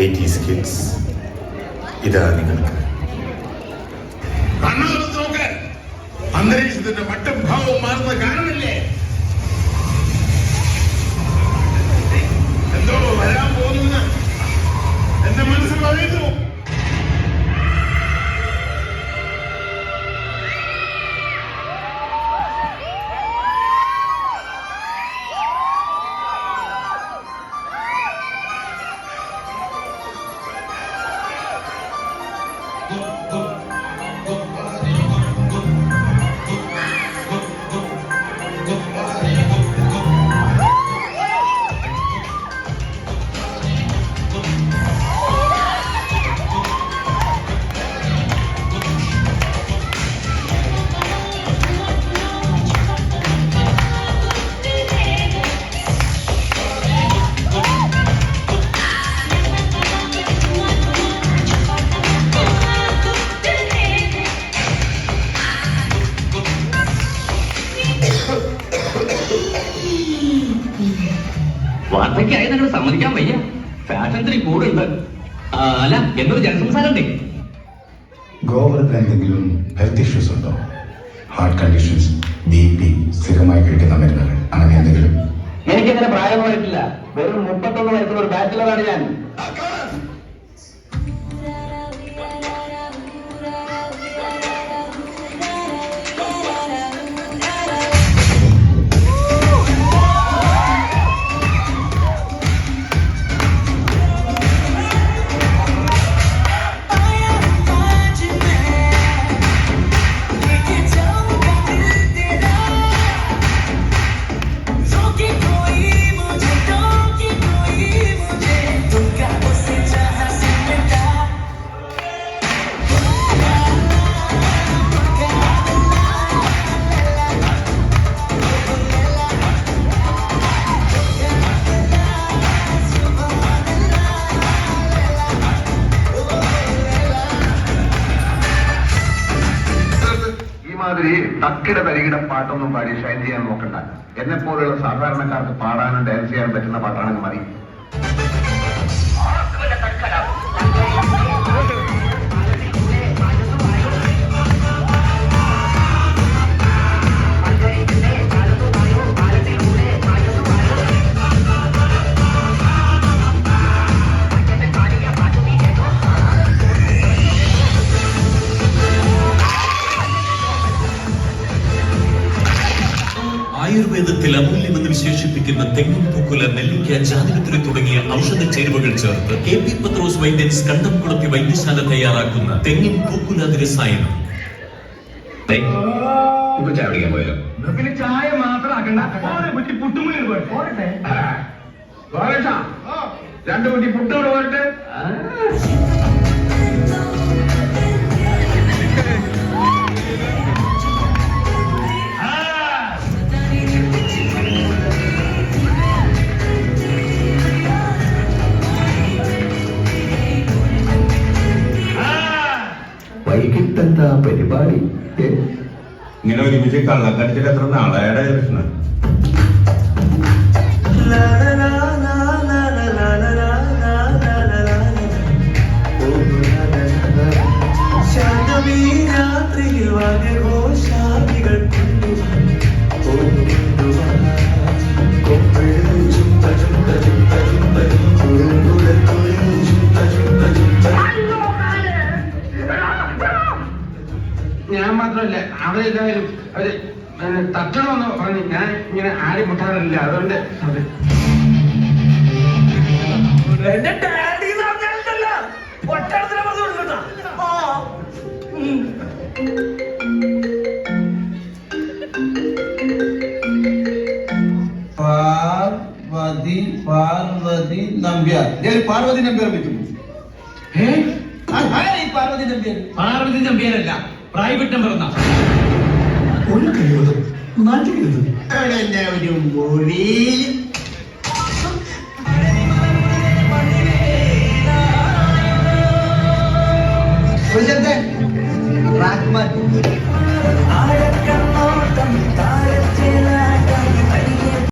80s kids, ഇതാ നിങ്ങൾക്ക്. അന്തരീക്ഷത്തിന്റെ മട്ടും ഭാവവും മാറുന്ന കാരണമില്ലേ? എന്തോ വരാൻ പോകുന്ന എന്റെ മനസ്സിൽ പറയുന്നു. വാർത്തയ്ക്കായി നിങ്ങൾ സമ്മതിക്കാൻ വയ്യ. ഫാഷൻസിന് കൂടുണ്ട്. അല്ല, എന്നൊരു ജനസംസാരണ്ടേ? ഗോവർദ്ധന് എന്തെങ്കിലും ഹെൽത്ത് ഇഷ്യൂസ് ഉണ്ടോ? ഹാർട്ട് കണ്ടീഷൻസ്, BP, സ്ഥിരമായി കഴിക്കുന്ന മരുന്നുകൾ, അങ്ങനെ എന്തെങ്കിലും? എനിക്കങ്ങനെ പ്രായമൊന്നും ആയിട്ടില്ല. വെറും 31 വയസ്സുള്ള ഒരു ബാച്ചിലറാണ് ഞാൻ. തക്കിട തരികിട പാട്ടൊന്നും പാടി ഷൈൻ ചെയ്യാൻ നോക്കണ്ട. എന്നെ പോലെയുള്ള സാധാരണക്കാർക്ക് പാടാനും ഡാൻസ് ചെയ്യാൻ പറ്റുന്ന പാട്ടാണെങ്കിൽ മതി. ആയുർവേദത്തിൽ അമൂല്യമെന്ന് വിശേഷിപ്പിക്കുന്ന തെങ്ങും പൂക്കുല, നെല്ലിക്ക, ജാതിപത്രി തുടങ്ങിയ ഔഷധ ചേരുവകൾ ചേർത്ത് KP പത്രോസ് വൈദ്യൻസ് കണ്ടംകുളത്തി വൈദ്യശാല തയ്യാറാക്കുന്ന തെങ്ങിൻ പൂക്കുല രസായനം. ചായ പിടിക്കാൻ പോയല്ലോ. പിന്നെ ചായ മാത്രം ആക്കണ്ട, പുട്ടുമുളി പോരട്ടെ. 2 കുട്ടി പുട്ടോട് പോരട്ടെ. വൈകിട്ടെന്താ പരിപാടി? ഇങ്ങനെ ഒരുമിച്ച് കള്ളക്കടിച്ചിട്ട് എത്ര നാളായ കൃഷ്ണ? ഞാൻ മാത്രമല്ല, അവരെല്ലാവരും അവര് തട്ടണമെന്ന് പറഞ്ഞു. ഞാൻ ഇങ്ങനെ ആരും മുട്ടാറില്ല, അതുകൊണ്ട് പാർവതി നമ്പ്യാർ. പാർവതി നമ്പ്യാർ പറ്റുമോ? പാർവതി നമ്പ്യാർ. പാർവതി നമ്പ്യാരല്ല, പ്രൈവറ്റ് നമ്പർ എന്നാ. ഒരു കഴിവതും നാട്ടിക്കരുത്. ഒരു മൊഴിയിൽ ട്രാക്ക് മാറ്റി